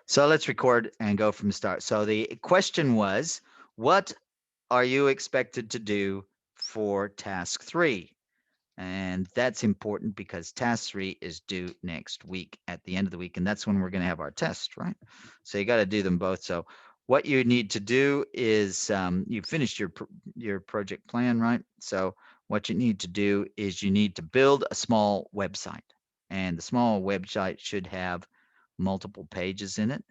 So let's record and go from the start. So the question was, what are you expected to do for task 3? And that's important because task 3 is due next week at the end of the week, and that's when we're going to have our test, right? So you got to do them both. So what you need to do is you finished your project plan, right? So what you need to do is you need to build a small website, and the small website should have multiple pages in it.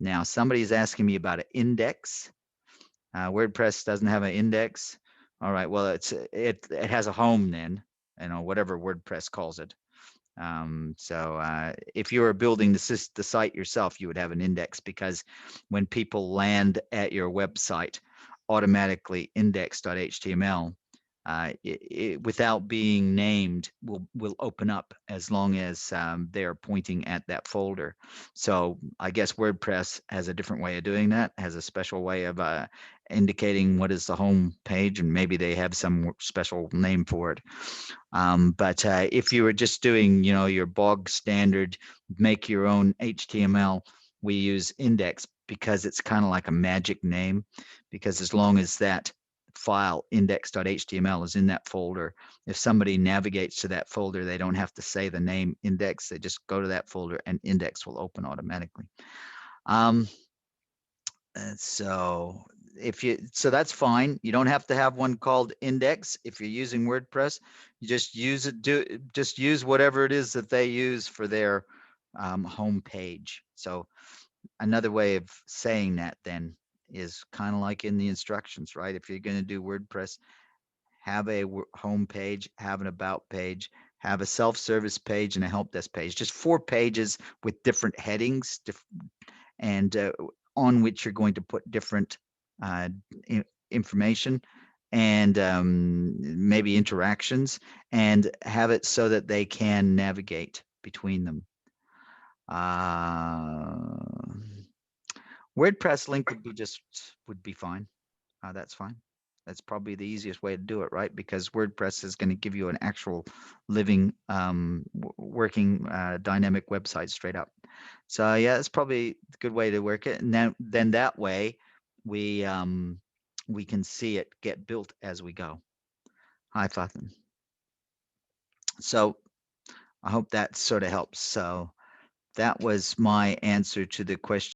Now, somebody's asking me about an index. WordPress doesn't have an index. All right, well, it has a home then, whatever WordPress calls it. So if you were building the site yourself, you would have an index, because when people land at your website, automatically index.html, without being named, will open up as long as they're pointing at that folder. So I guess WordPress has a different way of doing that, has a special way of indicating what is the home page, and maybe they have some special name for it. But if you were just doing, your bog standard, make your own HTML, we use index because it's kind of like a magic name, because as long as that file index.html is in that folder, if somebody navigates to that folder, they don't have to say the name index. They just go to that folder and index will open automatically. So that's fine. You don't have to have one called index if you're using WordPress. You just use it. Just use whatever it is that they use for their home page. So another way of saying that then is kind of like in the instructions, right? If you're going to do WordPress, have a home page, have an about page, have a self-service page, and a help desk page. Just 4 pages with different headings, and on which you're going to put different information and maybe interactions, and have it so that they can navigate between them. WordPress link would be fine. That's fine. That's probably the easiest way to do it, right? Because WordPress is going to give you an actual living, working, dynamic website straight up. So yeah, it's probably a good way to work it. And then that way we can see it get built as we go. Hi, Fathin. So I hope that sort of helps. So that was my answer to the question.